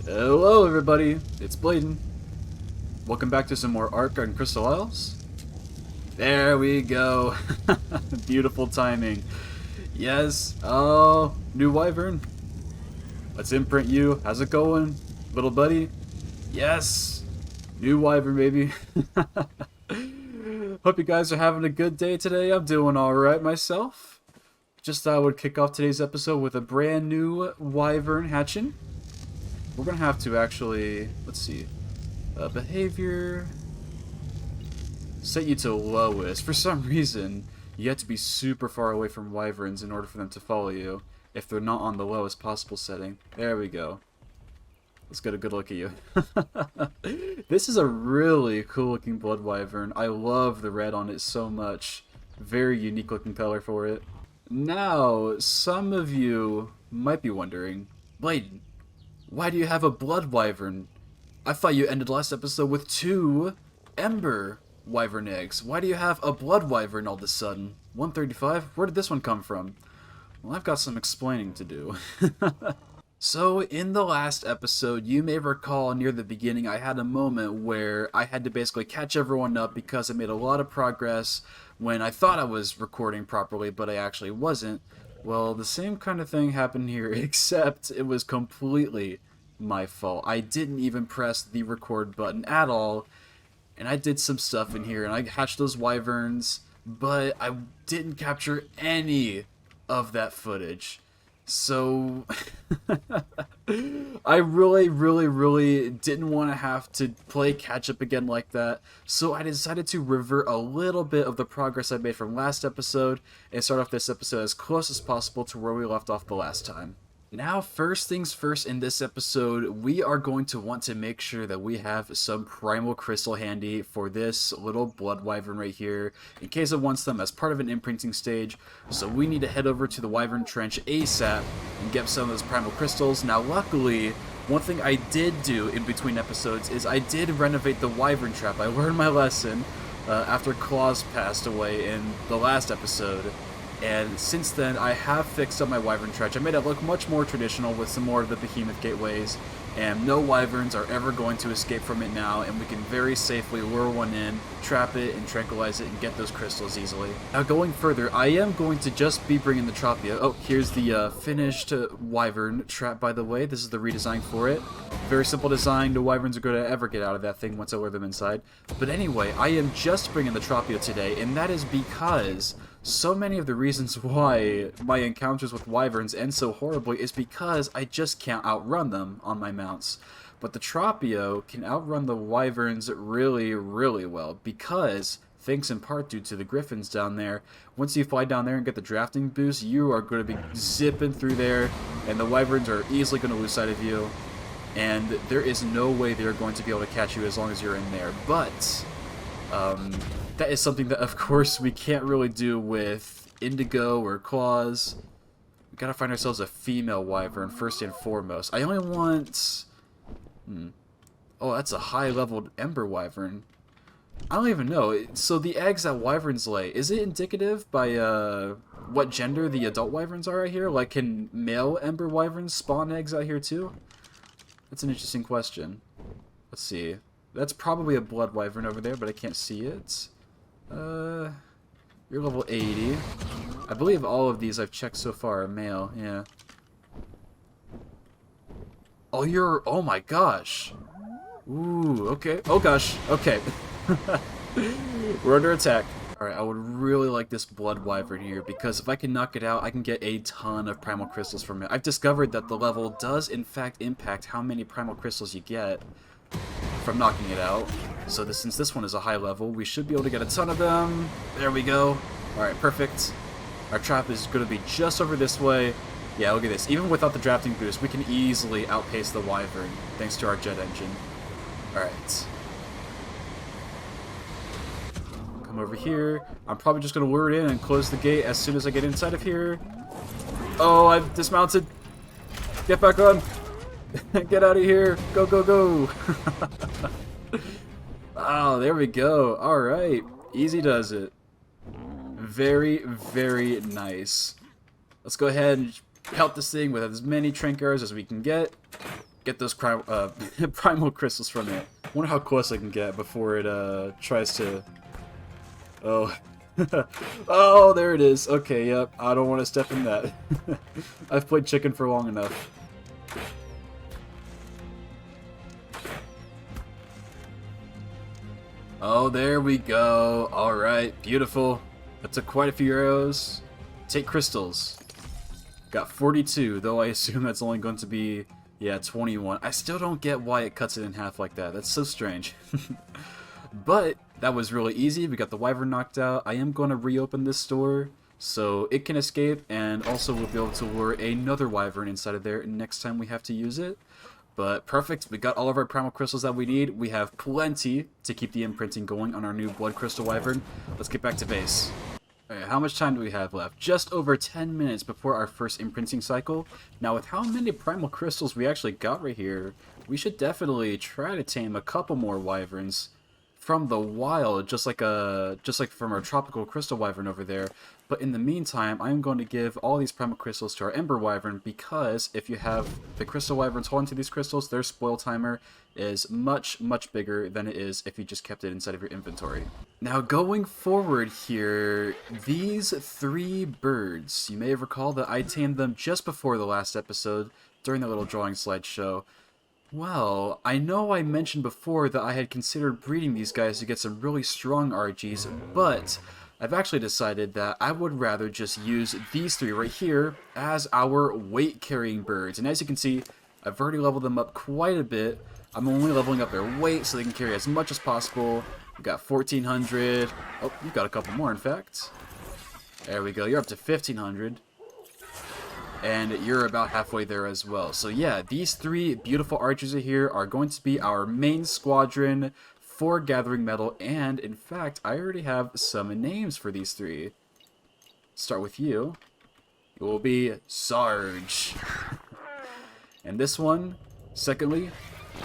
Hello everybody, it's Bladen. Welcome back to some more ARK on Crystal Isles. There we go. Beautiful timing. Yes. Oh, new Wyvern. Let's imprint you. How's it going, little buddy? Yes. New Wyvern, baby. Hope you guys are having a good day today. I'm doing alright myself. Just thought I would kick off today's episode with a brand new Wyvern hatching. We're gonna have to actually, let's see, behavior, set you to lowest. For some reason, you have to be super far away from wyverns in order for them to follow you, if they're not on the lowest possible setting. There we go. Let's get a good look at you. This is a really cool looking blood wyvern. I love the red on it so much. Very unique looking color for it. Now, some of you might be wondering, Bladen, why do you have a blood wyvern? I thought you ended last episode with 2 ember wyvern eggs. Why do you have a blood wyvern all of a sudden? 135? Where did this one come from? Well, I've got some explaining to do. So, in the last episode, you may recall near the beginning I had a moment where I had to basically catch everyone up because I made a lot of progress when I thought I was recording properly, but I actually wasn't. Well, the same kind of thing happened here, except it was completely my fault. I didn't even press the record button at all, and I did some stuff in here, and I hatched those wyverns, but I didn't capture any of that footage. So, I really didn't want to have to play catch up again like that, so I decided to revert a little bit of the progress I made from last episode and start off this episode as close as possible to where we left off the last time. Now, first things first, in this episode, we are going to want to make sure that we have some primal crystal handy for this little blood wyvern right here, in case it wants them as part of an imprinting stage. So we need to head over to the wyvern trench ASAP and get some of those primal crystals. Now, luckily, one thing I did do in between episodes is I did renovate the wyvern trap. I learned my lesson after Claus passed away in the last episode. And since then, I have fixed up my wyvern trench. I made it look much more traditional with some more of the behemoth gateways, and no wyverns are ever going to escape from it now, and we can very safely lure one in, trap it, and tranquilize it, and get those crystals easily. Now, going further, I am going to just be bringing the Tropia. Oh, here's the finished wyvern trap, by the way. This is the redesign for it. Very simple design. No wyverns are going to ever get out of that thing once I lure them inside. But anyway, I am just bringing the Tropia today, and that is because so many of the reasons why my encounters with wyverns end so horribly is because I just can't outrun them on my mounts. But the Tropio can outrun the wyverns really well because, thanks in part due to the griffins down there, once you fly down there and get the drafting boost, you are going to be zipping through there, and the wyverns are easily going to lose sight of you, and there is no way they're going to be able to catch you as long as you're in there. But that is something that, of course, we can't really do with Indigo or Claws. We gotta find ourselves a female wyvern, first and foremost. I only want... Oh, that's a high-leveled ember wyvern. I don't even know. So the eggs that wyverns lay, is it indicative by what gender the adult wyverns are out here? Like, can male ember wyverns spawn eggs out here too? That's an interesting question. Let's see. That's probably a blood wyvern over there, but I can't see it. You're level 80. I believe all of these I've checked so far are male, yeah. Oh, oh my gosh. Ooh, okay. Oh gosh, okay. We're under attack. Alright, I would really like this blood wyvern here, because if I can knock it out, I can get a ton of primal crystals from it. I've discovered that the level does in fact impact how many primal crystals you get from knocking it out. So since this one is a high level, we should be able to get a ton of them. There we go. Alright, perfect. Our trap is going to be just over this way. Yeah, look at this. Even without the drafting boost, we can easily outpace the wyvern, thanks to our jet engine. Alright. Come over here. I'm probably just going to lure it in and close the gate as soon as I get inside of here. Oh, I've dismounted. Get back on. Get out of here. Go, go, go. Oh, there we go. Alright. Easy does it. Very nice. Let's go ahead and help this thing with as many trank arrows as we can get. get those primal crystals from it. Wonder how close I can get before it tries to... Oh. Oh, there it is. Okay, yep. I don't want to step in that. I've played chicken for long enough. Oh, there we go. Alright, beautiful. That took quite a few arrows. Take crystals. Got 42, though I assume that's only going to be, yeah, 21. I still don't get why it cuts it in half like that. That's so strange. But that was really easy. We got the wyvern knocked out. I am going to reopen this store so it can escape, and also we'll be able to lure another wyvern inside of there next time we have to use it. But perfect, we got all of our primal crystals that we need. We have plenty to keep the imprinting going on our new Blood Crystal Wyvern. Let's get back to base. Alright, how much time do we have left? Just over 10 minutes before our first imprinting cycle. Now with how many primal crystals we actually got right here, we should definitely try to tame a couple more wyverns from the wild, just like from our tropical crystal wyvern over there. But in the meantime, I'm going to give all these primal crystals to our ember wyvern, because if you have the crystal wyverns holding to these crystals, their spoil timer is much bigger than it is if you just kept it inside of your inventory. Now going forward here, these 3 birds, you may have recalled that I tamed them just before the last episode during the little drawing slideshow. Well, I know I mentioned before that I had considered breeding these guys to get some really strong RGs, but I've actually decided that I would rather just use these 3 right here as our weight-carrying birds. And as you can see, I've already leveled them up quite a bit. I'm only leveling up their weight so they can carry as much as possible. We've got 1,400. Oh, you've got a couple more, in fact. There we go. You're up to 1,500. And you're about halfway there as well. So yeah, these 3 beautiful archers here are going to be our main squadron for gathering metal. And in fact, I already have some names for these 3. Start with you. It will be Sarge. And this one, secondly,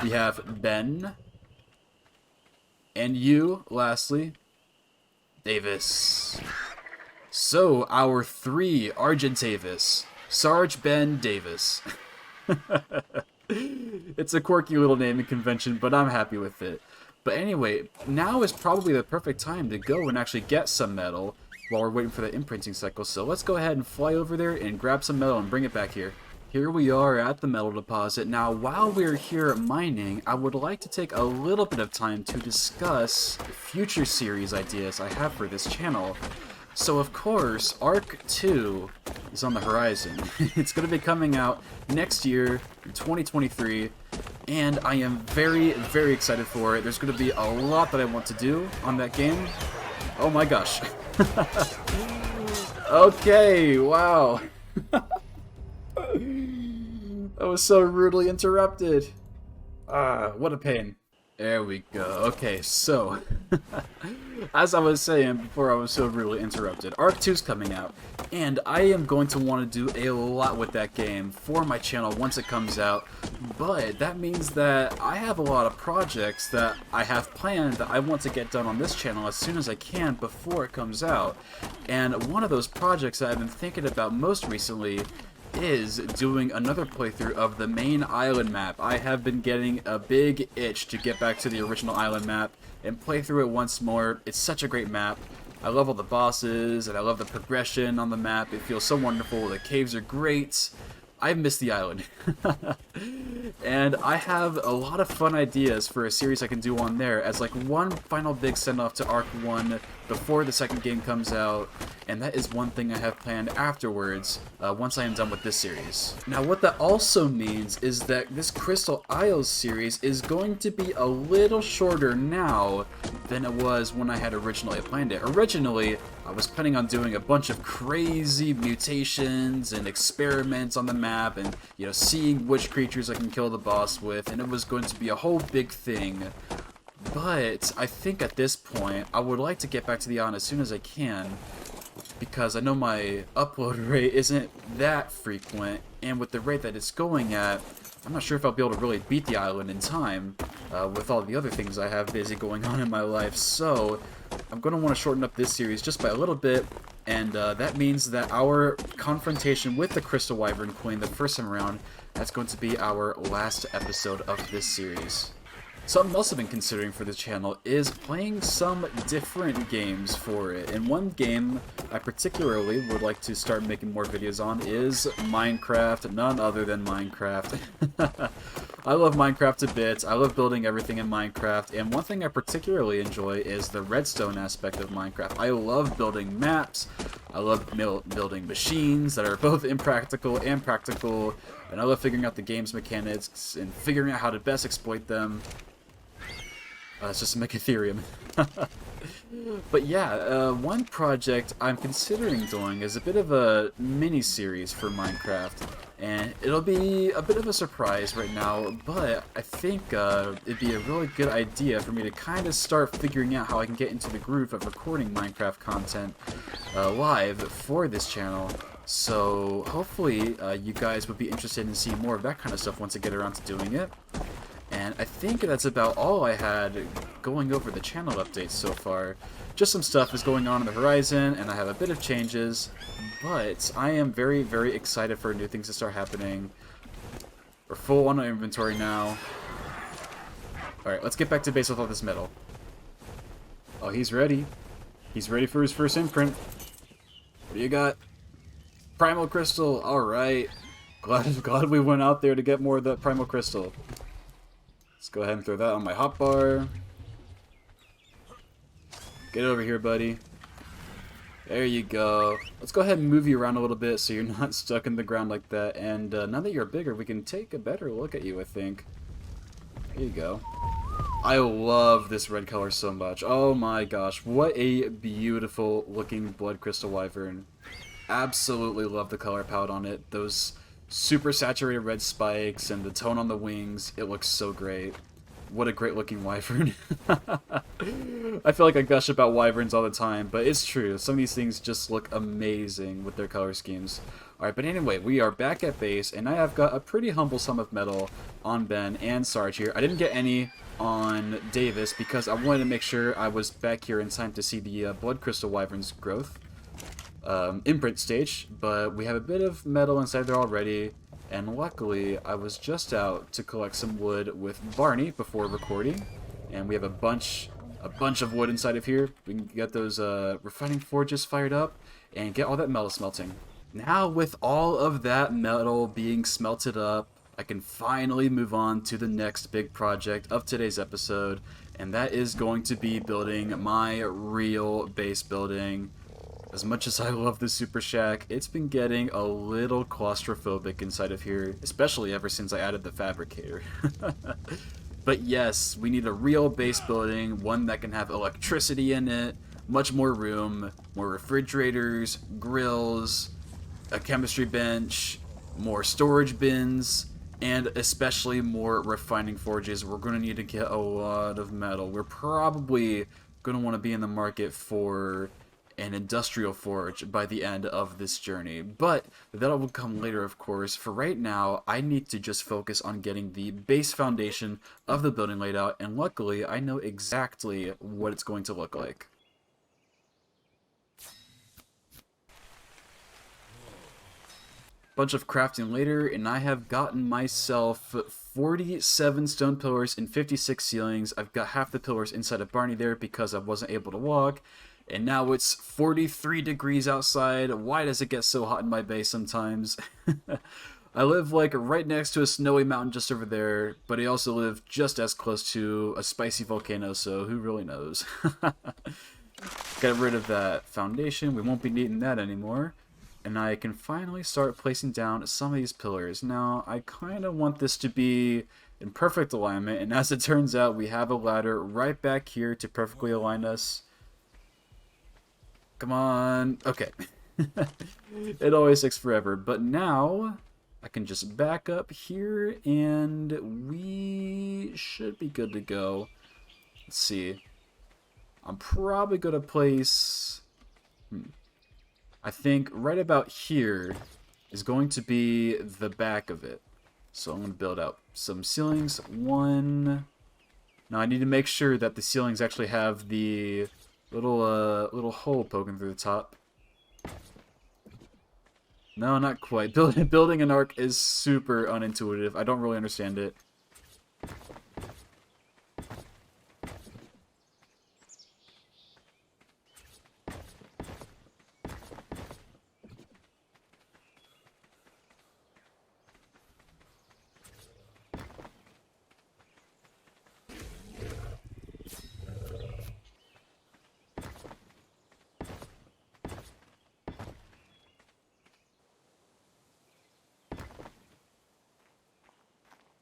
we have Ben. And you, lastly, Davis. So, our 3 Argentavis. Sarge, Ben, Davis. It's a quirky little naming convention, but I'm happy with it. But anyway, now is probably the perfect time to go and actually get some metal while we're waiting for the imprinting cycle. So let's go ahead and fly over there and grab some metal and bring it back here. Here we are at the metal deposit. Now, while we're here mining, I would like to take a little bit of time to discuss future series ideas I have for this channel. So of course, ARK 2 is on the horizon. It's going to be coming out next year, in 2023, and I am very excited for it. There's going to be a lot that I want to do on that game. Oh my gosh. Okay, wow. I was so rudely interrupted. What a pain. There we go. Okay, so, as I was saying before I was so rudely interrupted, ARK 2's coming out, and I am going to want to do a lot with that game for my channel once it comes out, but that means that I have a lot of projects that I have planned that I want to get done on this channel as soon as I can before it comes out, and one of those projects that I've been thinking about most recently is doing another playthrough of the main island map. I have been getting a big itch to get back to the original island map and play through it once more. It's such a great map. I love all the bosses, and I love the progression on the map. It feels so wonderful. The caves are great. I miss the island. And I have a lot of fun ideas for a series I can do on there as like one final big send-off to ARK 1 before the second game comes out, and that is one thing I have planned afterwards once I am done with this series. Now what that also means is that this Crystal Isles series is going to be a little shorter now than it was when I had originally planned it. Originally, I was planning on doing a bunch of crazy mutations and experiments on the map and, you know, seeing which creatures I can kill the boss with, and it was going to be a whole big thing. But I think at this point, I would like to get back to the island as soon as I can, because I know my upload rate isn't that frequent, and with the rate that it's going at, I'm not sure if I'll be able to really beat the island in time with all the other things I have busy going on in my life. So I'm going to want to shorten up this series just by a little bit, and that means that our confrontation with the Crystal Wyvern Queen the first time around That's going to be our last episode of this series. Something else I've been considering for this channel is playing some different games for it. And one game I particularly would like to start making more videos on is Minecraft, none other than Minecraft. I love Minecraft a bit. I love building everything in Minecraft, and one thing I particularly enjoy is the redstone aspect of Minecraft. I love building maps, I love building machines that are both impractical and practical, and I love figuring out the game's mechanics and figuring out how to best exploit them. It's just make Ethereum. But yeah, one project I'm considering doing is a bit of a mini-series for Minecraft. And it'll be a bit of a surprise right now, but I think it'd be a really good idea for me to kind of start figuring out how I can get into the groove of recording Minecraft content live for this channel. So hopefully you guys would be interested in seeing more of that kind of stuff once I get around to doing it. And I think that's about all I had going over the channel updates so far. Just some stuff is going on the horizon, and I have a bit of changes, but I am very, very excited for new things to start happening. We're full on our inventory now. Alright, let's get back to base with all this metal. Oh, he's ready. He's ready for his first imprint. What do you got? Primal Crystal, alright. Glad we went out there to get more of that Primal Crystal. Let's go ahead and throw that on my hotbar. Get over here, buddy. There you go. Let's go ahead and move you around a little bit so you're not stuck in the ground like that. And now that you're bigger, we can take a better look at you, I think. There you go. I love this red color so much. Oh my gosh, what a beautiful looking Blood Crystal Wyvern. Absolutely love the color palette on it. Those super saturated red spikes and the tone on the wings, it looks so great. What a great looking wyvern. I feel like I gush about wyverns all the time, but it's true. Some of these things just look amazing with their color schemes. Alright, but anyway, we are back at base, and I have got a pretty humble sum of metal on Ben and Sarge here. I didn't get any on Davis because I wanted to make sure I was back here in time to see the Blood Crystal Wyvern's growth imprint stage, but we have a bit of metal inside there already. And luckily, I was just out to collect some wood with Barney before recording, and we have a bunch of wood inside of here. We can get those refining forges fired up and get all that metal smelting. Now, with all of that metal being smelted up, I can finally move on to the next big project of today's episode, and that is going to be building my real base building. As much as I love the Super Shack, it's been getting a little claustrophobic inside of here, especially ever since I added the fabricator. But yes, we need a real base building, one that can have electricity in it, much more room, more refrigerators, grills, a chemistry bench, more storage bins, and especially more refining forges. We're going to need to get a lot of metal. We're probably going to want to be in the market for an industrial forge by the end of this journey, but that will come later, of course. For right now, I need to just focus on getting the base foundation of the building laid out, and luckily I know exactly what it's going to look like. Bunch of crafting later, and I have gotten myself 47 stone pillars and 56 ceilings. I've got half the pillars inside of Barney there because I wasn't able to walk. And now it's 43 degrees outside. Why does it get so hot in my base sometimes? I live like right next to a snowy mountain just over there, but I also live just as close to a spicy volcano, so who really knows? Get rid of that foundation. We won't be needing that anymore. And I can finally start placing down some of these pillars. Now, I kind of want this to be in perfect alignment, and as it turns out, we have a ladder right back here to perfectly align us. Come on. Okay. It always takes forever. But now I can just back up here and we should be good to go. Let's see. I'm probably going to place... I think right about here is going to be the back of it. So I'm going to build out some ceilings. One... Now I need to make sure that the ceilings actually have the... little hole poking through the top. No, not quite. Building an arc is super unintuitive. I don't really understand it.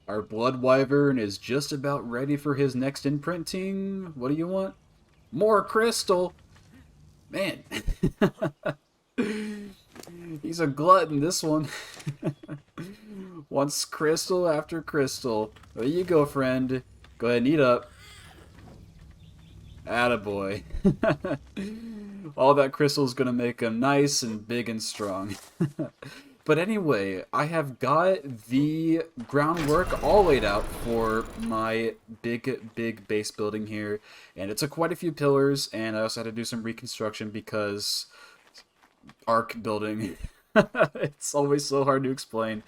Our Blood Wyvern is just about ready for his next imprinting. What do you want? More crystal! Man. He's a glutton, this one. Wants crystal after crystal. There you go, friend. Go ahead and eat up. Attaboy. All that crystal is going to make him nice and big and strong. But anyway, I have got the groundwork all laid out for my big base building here. And it took quite a few pillars, and I also had to do some reconstruction because ARK building. It's always so hard to explain.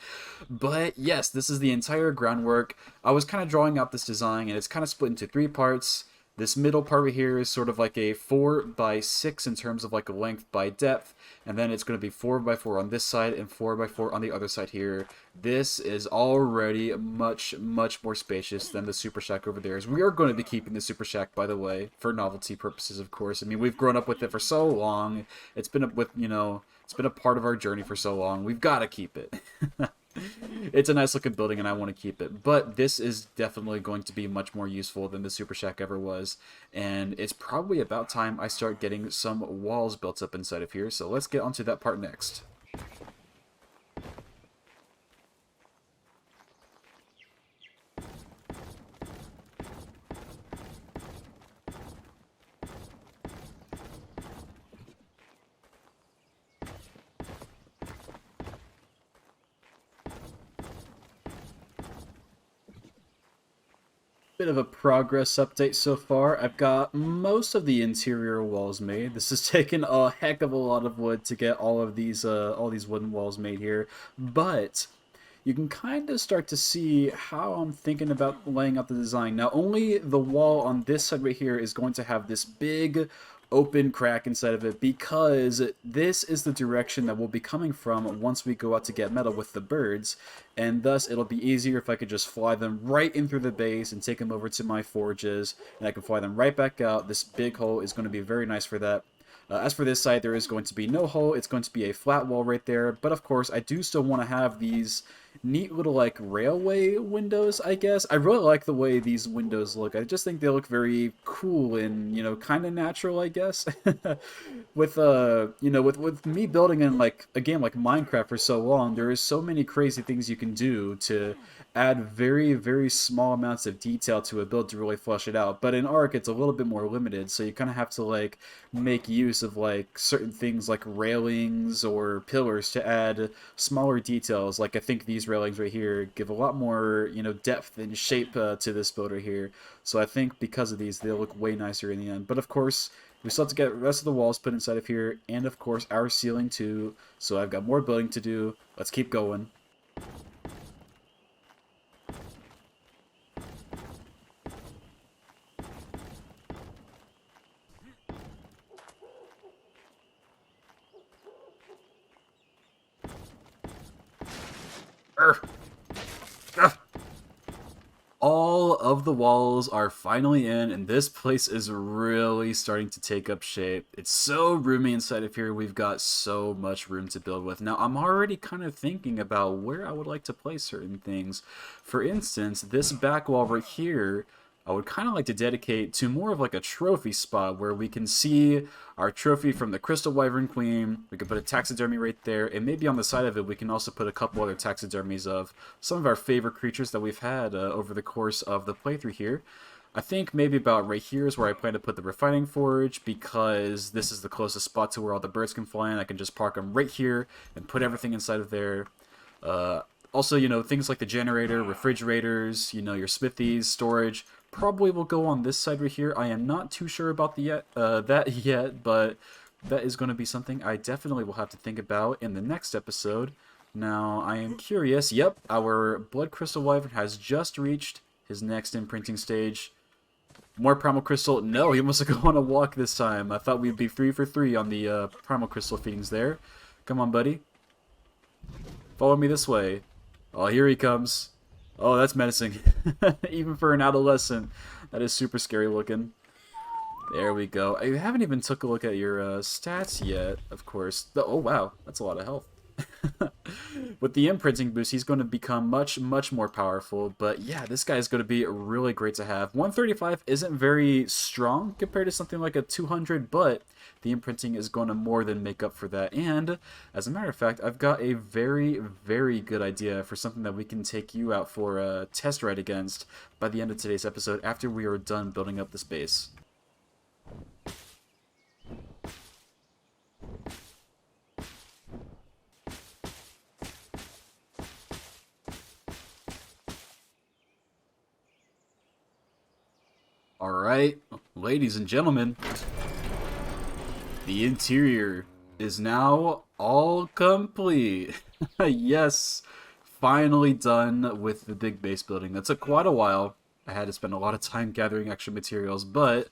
But yes, this is the entire groundwork. I was kind of drawing out this design, and it's kind of split into three parts. This middle part right here is sort of like a 4x6 in terms of like a length by depth, and then it's going to be 4x4 on this side and 4x4 on the other side here. This is already much more spacious than the super shack over there. We are going to be keeping the super shack, by the way, for novelty purposes, of course. I mean, we've grown up with it for so long. It's been up with, you know, it's been a part of our journey for so long. We've got to keep it. It's a nice looking building and I want to keep it, but this is definitely going to be much more useful than the Super Shack ever was, and it's probably about time I start getting some walls built up inside of here, so let's get onto that part next. Bit of a progress update so far. I've got most of the interior walls made. This has taken a heck of a lot of wood to get all these wooden walls made here, but you can kind of start to see how I'm thinking about laying out the design. Now, only the wall on this side right here is going to have this big open crack inside of it because this is the direction that we'll be coming from once we go out to get metal with the birds, and thus it'll be easier if I could just fly them right in through the base and take them over to my forges, and I can fly them right back out. This big hole is going to be very nice for that. As for this side, there is going to be no hole. It's going to be a flat wall right there. But of course, I do still want to have these neat little like railway windows, I guess. I really like the way these windows look. I just think they look very cool and, you know, kind of natural, I guess. With you know, with me building in like a game like Minecraft for so long, there is so many crazy things you can do to add very small amounts of detail to a build to really flesh it out. But in ARK, it's a little bit more limited, so you kind of have to like make use of like certain things like railings or pillars to add smaller details. Like I think these railings right here give a lot more, you know, depth and shape to this build right here. So I think because of these, they'll look way nicer in the end. But of course, we still have to get the rest of the walls put inside of here, and of course our ceiling too. So I've got more building to do. Let's keep going. Urgh. Ugh. All of the walls are finally in, and this place is really starting to take up shape. It's so roomy inside of here. We've got so much room to build with. Now, I'm already kind of thinking about where I would like to place certain things. For instance, this back wall right here, I would kind of like to dedicate to more of like a trophy spot where we can see our trophy from the Crystal Wyvern Queen. We could put a taxidermy right there, and maybe on the side of it we can also put a couple other taxidermies of some of our favorite creatures that we've had over the course of the playthrough here. I think maybe about right here is where I plan to put the refining forge, because this is the closest spot to where all the birds can fly in. I can just park them right here and put everything inside of there. Also, you know, things like the generator, refrigerators, you know, your smithies, storage, probably will go on this side right here. I am not too sure about that yet, but that is going to be something I definitely will have to think about in the next episode. Now, I am curious. Yep, our Blood Crystal Wyvern has just reached his next imprinting stage. More Primal Crystal. No, he wants to go on a walk this time. I thought we'd be 3 for 3 on the Primal Crystal feedings there. Come on, buddy. Follow me this way. Oh, here he comes. Oh, that's menacing. Even for an adolescent. That is super scary looking. There we go. I haven't even took a look at your stats yet, of course. Oh, wow. That's a lot of health. With the imprinting boost, he's going to become much, much more powerful. But yeah, this guy is going to be really great to have. 135 isn't very strong compared to something like a 200, but the imprinting is going to more than make up for that. And as a matter of fact, I've got a very, very good idea for something that we can take you out for a test ride against by the end of today's episode after we are done building up this base. Alright, ladies and gentlemen, the interior is now all complete. Yes, finally done with the big base building. That took quite a while. I had to spend a lot of time gathering extra materials, but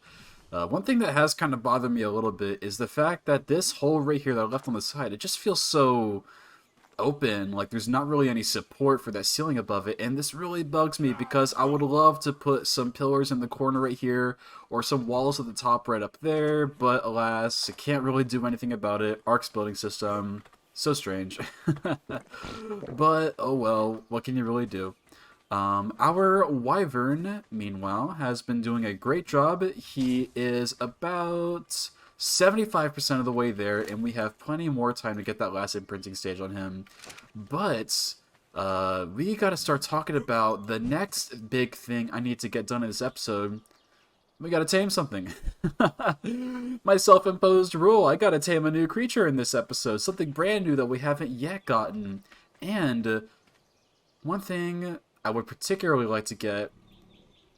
one thing that has kind of bothered me a little bit is the fact that this hole right here that I left on the side, it just feels so open, like there's not really any support for that ceiling above it, and this really bugs me because I would love to put some pillars in the corner right here or some walls at the top right up there, but alas, I can't really do anything about it. ARK's building system, so strange. But oh well, what can you really do? Our Wyvern, meanwhile, has been doing a great job. He is about 75% of the way there, and we have plenty more time to get that last imprinting stage on him. But we gotta start talking about the next big thing I need to get done in this episode. We gotta tame something. My self-imposed rule, I gotta tame a new creature in this episode. Something brand new that we haven't yet gotten. And one thing I would particularly like to get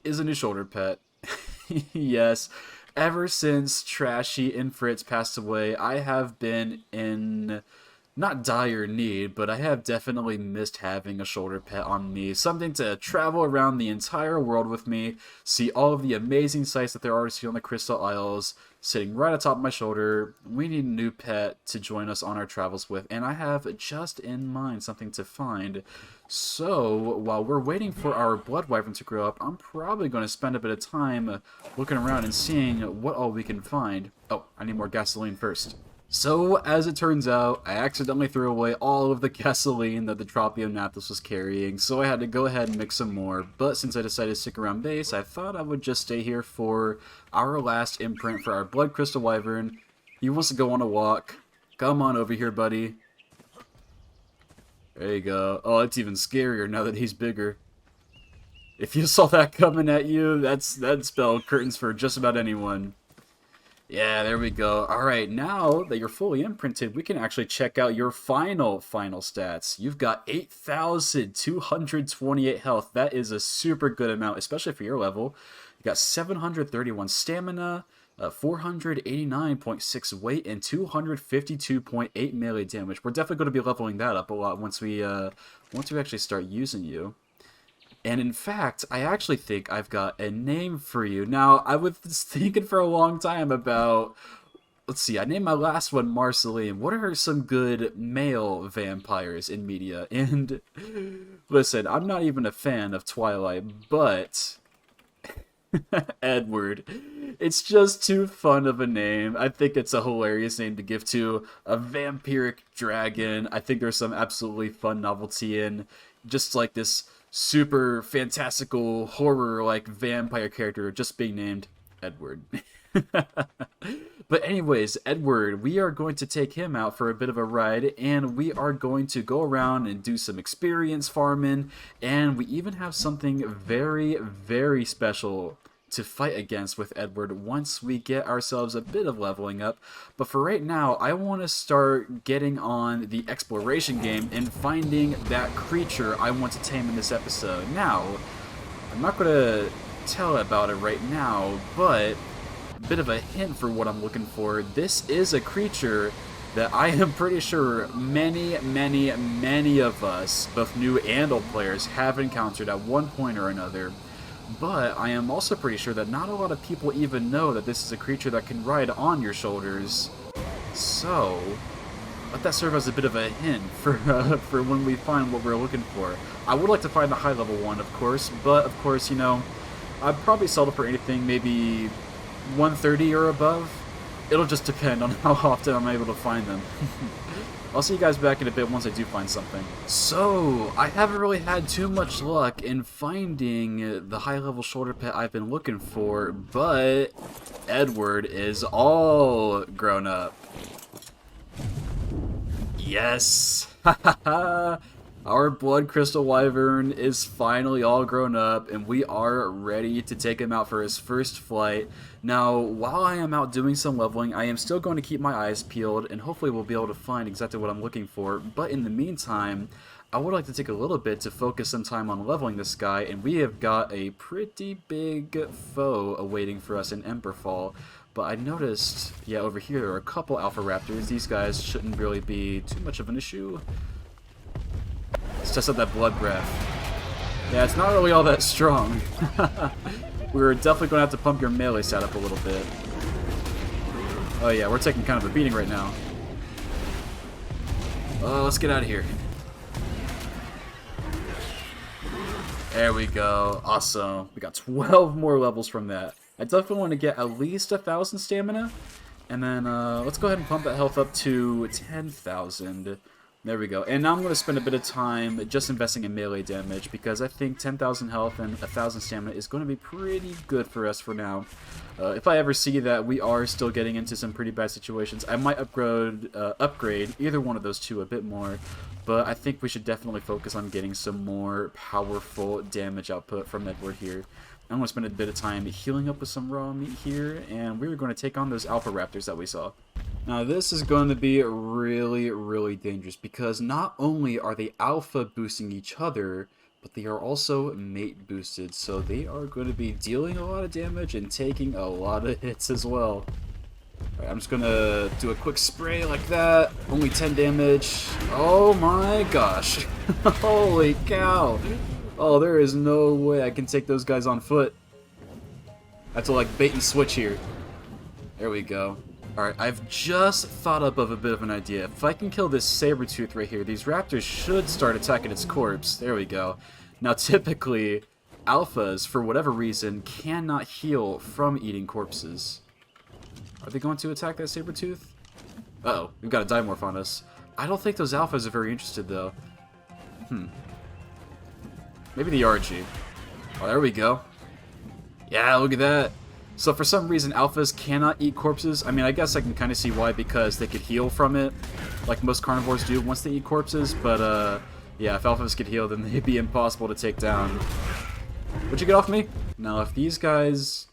is a new shoulder pet. Yes. Ever since Trashy and Fritz passed away, I have been in not dire need, but I have definitely missed having a shoulder pet on me. Something to travel around the entire world with me, see all of the amazing sights that there are to see on the Crystal Isles, sitting right atop my shoulder. We need a new pet to join us on our travels with, and I have just in mind something to find. So, while we're waiting for our Blood Wyvern to grow up, I'm probably going to spend a bit of time looking around and seeing what all we can find. Oh, I need more gasoline first. So, as it turns out, I accidentally threw away all of the gasoline that the Tropiognathus was carrying, so I had to go ahead and mix some more. But since I decided to stick around base, I thought I would just stay here for our last imprint for our Blood Crystal Wyvern. He wants to go on a walk. Come on over here, buddy. There you go. Oh, it's even scarier now that he's bigger. If you saw that coming at you, that'd spell curtains for just about anyone. Yeah, there we go. Alright, now that you're fully imprinted, we can actually check out your final stats. You've got 8,228 health. That is a super good amount, especially for your level. You got 731 stamina, 489.6 weight, and 252.8 melee damage. We're definitely going to be leveling that up a lot once we actually start using you. And in fact, I actually think I've got a name for you. Now, I was thinking for a long time about, let's see, I named my last one Marceline. What are some good male vampires in media? And listen, I'm not even a fan of Twilight, but Edward. It's just too fun of a name. I think it's a hilarious name to give to a vampiric dragon. I think there's some absolutely fun novelty in just like this super fantastical horror like vampire character just being named Edward. But anyways, Edward, we are going to take him out for a bit of a ride, and we are going to go around and do some experience farming, and we even have something very, very special to fight against with Edward once we get ourselves a bit of leveling up. But for right now, I want to start getting on the exploration game and finding that creature I want to tame in this episode. Now, I'm not going to tell about it right now, but bit of a hint for what I'm looking for. This is a creature that I am pretty sure many of us, both new and old players, have encountered at one point or another. But I am also pretty sure that not a lot of people even know that this is a creature that can ride on your shoulders. So, let that serve as a bit of a hint for when we find what we're looking for. I would like to find the high level one, of course, but of course, you know, I'd probably settle for anything maybe 130 or above. It'll just depend on how often I'm able to find them. I'll see you guys back in a bit once I do find something. So, I haven't really had too much luck in finding the high-level shoulder pet I've been looking for, but Edward is all grown up. Yes! Our Blood Crystal Wyvern is finally all grown up, and we are ready to take him out for his first flight. Now, while I am out doing some leveling, I am still going to keep my eyes peeled, and hopefully we'll be able to find exactly what I'm looking for. But in the meantime, I would like to take a little bit to focus some time on leveling this guy, and we have got a pretty big foe awaiting for us in Emberfall. But I noticed, yeah, over here there are a couple Alpha Raptors. These guys shouldn't really be too much of an issue. Let's test out that blood breath. Yeah, it's not really all that strong. We're definitely going to have to pump your melee stat up a little bit. Oh yeah, we're taking kind of a beating right now. Oh, let's get out of here. There we go. Awesome. We got 12 more levels from that. I definitely want to get at least 1,000 stamina. And then let's go ahead and pump that health up to 10,000. There we go. And now I'm going to spend a bit of time just investing in melee damage, because I think 10,000 health and 1,000 stamina is going to be pretty good for us for now. If I ever see that we are still getting into some pretty bad situations, I might upgrade either one of those two a bit more. But I think we should definitely focus on getting some more powerful damage output from Edward here. I'm going to spend a bit of time healing up with some raw meat here, and we're going to take on those Alpha Raptors that we saw. Now this is going to be really dangerous, because not only are they alpha boosting each other, but they are also mate boosted, so they are going to be dealing a lot of damage and taking a lot of hits as well. Alright, I'm just going to do a quick spray like that, only 10 damage. Oh my gosh, holy cow. Oh, there is no way I can take those guys on foot. I have to like bait and switch here. There we go. Alright, I've just thought up of a bit of an idea. If I can kill this saber-tooth right here, these raptors should start attacking its corpse. There we go. Now, typically, alphas, for whatever reason, cannot heal from eating corpses. Are they going to attack that saber-tooth? Uh-oh, we've got a Dimorph on us. I don't think those alphas are very interested, though. Maybe the RG. Oh, there we go. Yeah, look at that. So for some reason, alphas cannot eat corpses. I mean, I guess I can kind of see why, because they could heal from it, like most carnivores do once they eat corpses. But, yeah, if alphas could heal, then they'd be impossible to take down. Would you get off me? Now, if these guys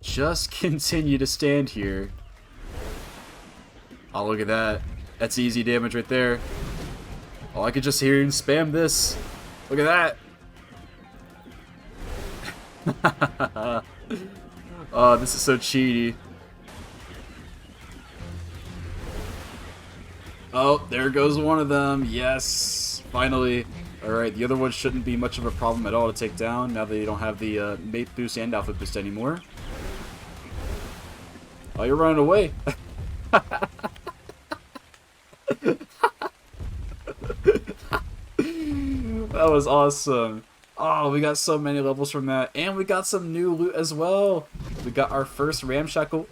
just continue to stand here... Oh, look at that. That's easy damage right there. Oh, I could just hear him spam this. Look at that. Oh, this is so cheaty. Oh, there goes one of them. Yes, finally. Alright, the other one shouldn't be much of a problem at all to take down, now that you don't have the mate boost and alpha boost anymore. Oh, you're running away. That was awesome. Oh, we got so many levels from that, and we got some new loot as well. We got our first ramshackle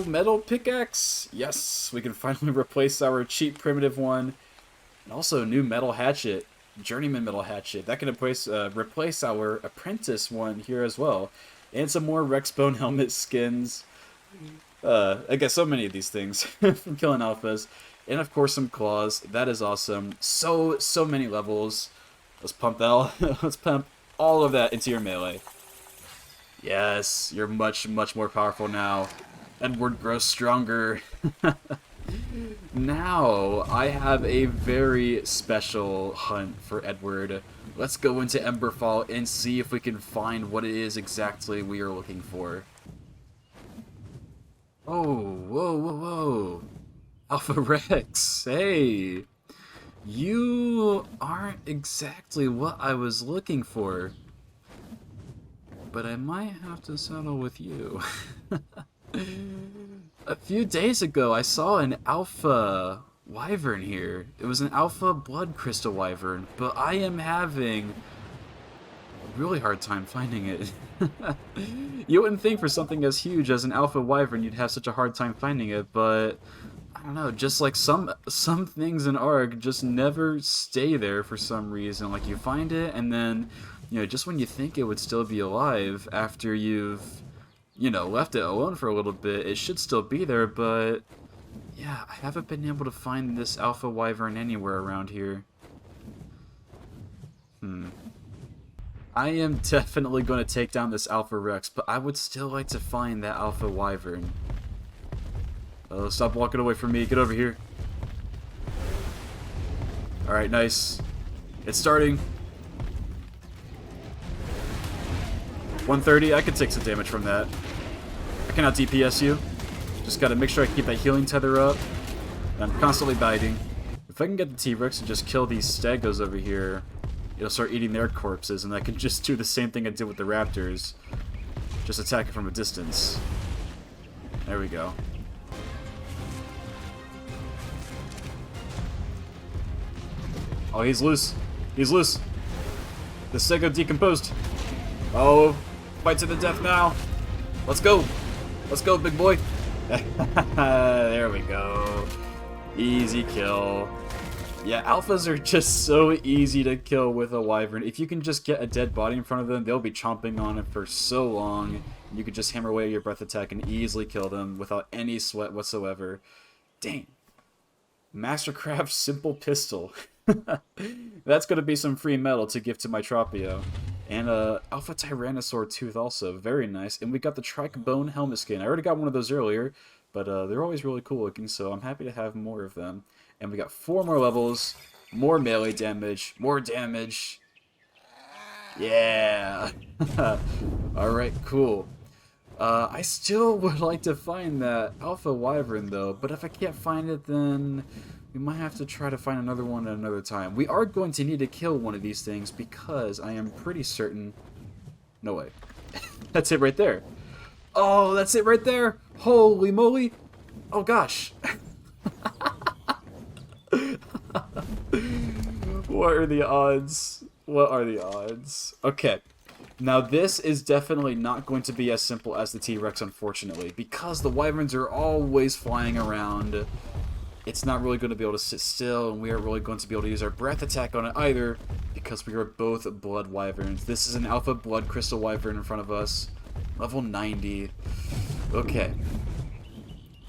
metal pickaxe. Yes, we can finally replace our cheap primitive one, and also a new metal hatchet, journeyman metal hatchet. That can replace our apprentice one here as well, and some more Rexbone helmet skins. I guess so many of these things from killing alphas, and of course some claws. That is awesome. So many levels. Let's pump that. Let's pump all of that into your melee. Yes, you're much more powerful now. Edward grows stronger. Now I have a very special hunt for Edward. Let's go into Emberfall and see if we can find what it is exactly we are looking for. Oh, whoa, whoa, whoa. Alpha Rex, hey. You aren't exactly what I was looking for, but I might have to settle with you. A few days ago, I saw an alpha wyvern here. It was an alpha blood crystal wyvern, but I am having a really hard time finding it. You wouldn't think for something as huge as an alpha wyvern you'd have such a hard time finding it, but I don't know, just like some things in ARK just never stay there for some reason. Like you find it and then, just when you think it would still be alive after you've, left it alone for a little bit, it should still be there, but yeah, I haven't been able to find this alpha wyvern anywhere around here. I am definitely going to take down this alpha rex, but I would still like to find that alpha wyvern. Oh, stop walking away from me. Get over here. Alright, nice. It's starting. 130. I could take some damage from that. I cannot DPS you. Just gotta make sure I keep that healing tether up. I'm constantly biting. If I can get the T-Rex and just kill these stegos over here, it'll start eating their corpses, and I can just do the same thing I did with the raptors. Just attack it from a distance. There we go. Oh, he's loose. He's loose. The Stego decomposed. Oh, fight to the death now. Let's go. Let's go, big boy. There we go. Easy kill. Yeah, alphas are just so easy to kill with a wyvern. If you can just get a dead body in front of them, they'll be chomping on it for so long. You could just hammer away your breath attack and easily kill them without any sweat whatsoever. Dang. Mastercraft Simple Pistol. That's going to be some free metal to give to my Tropio. And Alpha Tyrannosaur Tooth also. Very nice. And we got the Trike Bone Helmet Skin. I already got one of those earlier, but they're always really cool looking, so I'm happy to have more of them. And we got 4 more levels, more melee damage, more damage. Yeah! Alright, cool. I still would like to find that Alpha Wyvern, though, but if I can't find it, then we might have to try to find another one at another time. We are going to need to kill one of these things because I am pretty certain... No way. That's it right there. Oh, that's it right there! Holy moly! Oh gosh! What are the odds? What are the odds? Okay. Now this is definitely not going to be as simple as the T-Rex, unfortunately, because the wyverns are always flying around. It's not really going to be able to sit still, and we aren't really going to be able to use our breath attack on it either, because we are both blood wyverns. This is an alpha blood crystal wyvern in front of us. Level 90. Okay.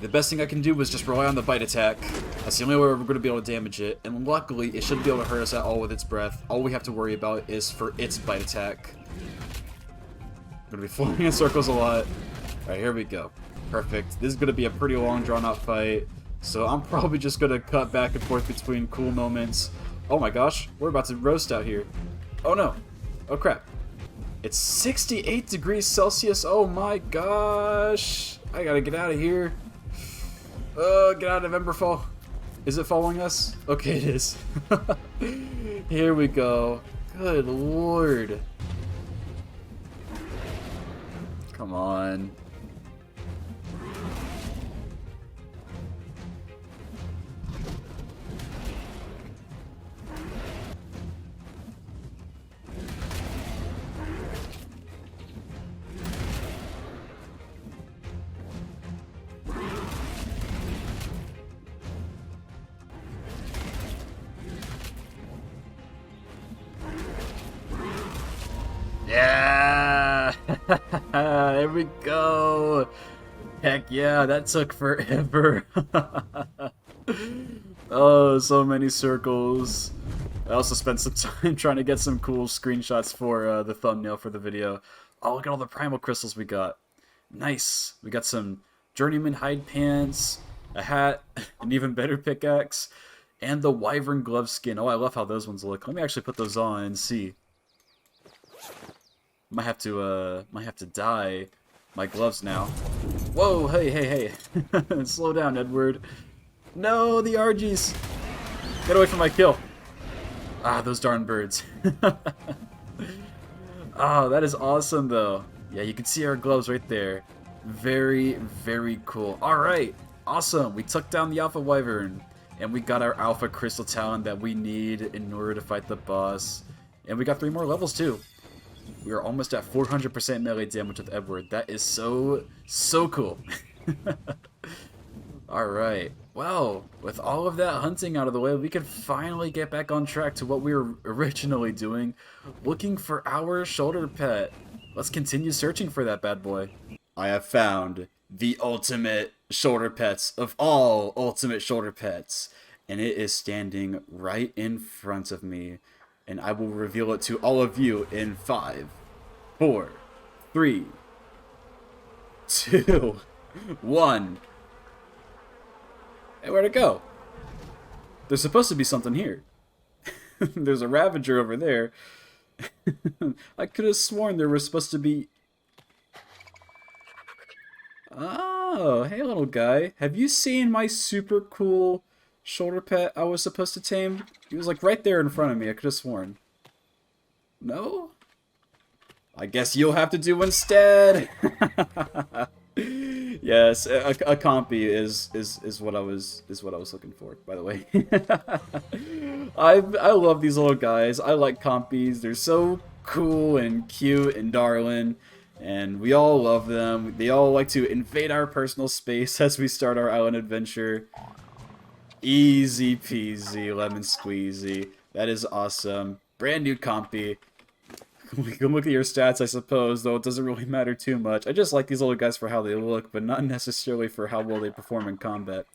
The best thing I can do is just rely on the bite attack. That's the only way we're going to be able to damage it, and luckily it shouldn't be able to hurt us at all with its breath. All we have to worry about is for its bite attack. I'm going to be flying in circles a lot. Alright, here we go. Perfect. This is going to be a pretty long, drawn-out fight. So I'm probably just going to cut back and forth between cool moments. Oh my gosh, we're about to roast out here. Oh no. Oh crap. It's 68 degrees Celsius. Oh my gosh. I gotta get out of here. Get out of Emberfall. Is it following us? Okay, it is. Here we go. Good lord. Come on. Yeah! There we go! Heck yeah, that took forever. Oh, so many circles. I also spent some time trying to get some cool screenshots for the thumbnail for the video. Oh, look at all the primal crystals we got. Nice. We got some journeyman hide pants, a hat, an even better pickaxe, and the wyvern glove skin. Oh, I love how those ones look. Let me actually put those on and see. Might have to die my gloves now. Whoa, hey, hey, hey. Slow down, Edward. No, the RGs. Get away from my kill. Ah, those darn birds. Oh, that is awesome, though. Yeah, you can see our gloves right there. Very, very cool. Alright, awesome. We took down the Alpha Wyvern. And we got our Alpha Crystal Talon that we need in order to fight the boss. And we got 3 more levels, too. We are almost at 400% melee damage with Edward. That is so cool. Alright, well, with all of that hunting out of the way, we can finally get back on track to what we were originally doing, looking for our shoulder pet. Let's continue searching for that bad boy. I have found the ultimate shoulder pets of all ultimate shoulder pets, and it is standing right in front of me, and I will reveal it to all of you in 5, 4, 3, 2, 1. Hey, where'd it go? There's supposed to be something here. There's a Ravager over there. I could have sworn there was supposed to be... Oh, hey little guy. Have you seen my super cool shoulder pet I was supposed to tame? He was like right there in front of me. I could have sworn. No? I guess you'll have to do instead. Yes, a compy is what I was looking for, by the way. I love these little guys. I like compies. They're so cool and cute and darling, and we all love them. They all like to invade our personal space as we start our island adventure. Easy peasy, lemon squeezy. That is awesome. Brand new compy. We can look at your stats, I suppose, though it doesn't really matter too much. I just like these little guys for how they look, but not necessarily for how well they perform in combat.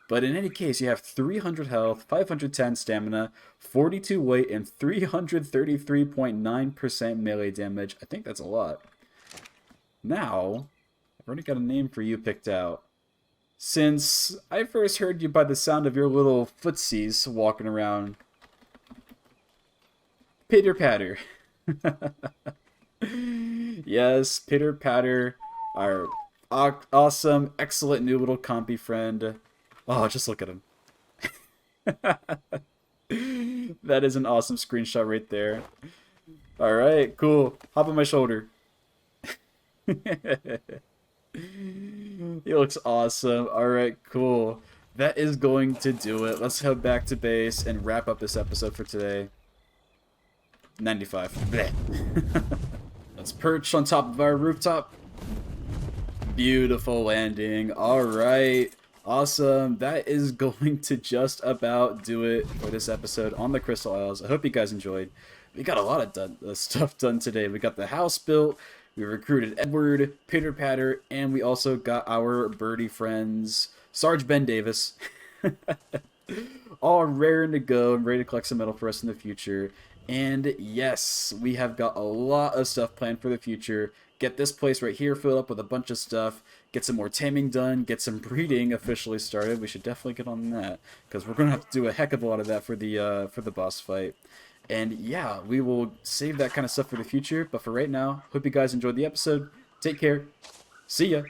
But in any case, you have 300 health, 510 stamina, 42 weight, and 333.9% melee damage. I think that's a lot. Now, I've already got a name for you picked out. Since I first heard you by the sound of your little footsies walking around. Pitter Patter. Yes, Pitter Patter, our awesome, excellent new little compy friend. Oh, just look at him. That is an awesome screenshot right there. Alright, cool. Hop on my shoulder. He looks awesome. Alright, cool. That is going to do it. Let's head back to base and wrap up this episode for today. 95. Blech. Let's perch on top of our rooftop. Beautiful landing. Alright. Awesome. That is going to just about do it for this episode on the Crystal Isles. I hope you guys enjoyed. We got a lot of stuff done today. We got the house built. We recruited Edward, Pitter Patter, and we also got our birdie friends, Sarge Ben Davis. All raring to go and ready to collect some metal for us in the future. And yes, we have got a lot of stuff planned for the future. Get this place right here filled up with a bunch of stuff. Get some more taming done. Get some breeding officially started. We should definitely get on that, because we're going to have to do a heck of a lot of that for the boss fight. And yeah, we will save that kind of stuff for the future. But for right now, hope you guys enjoyed the episode. Take care. See ya.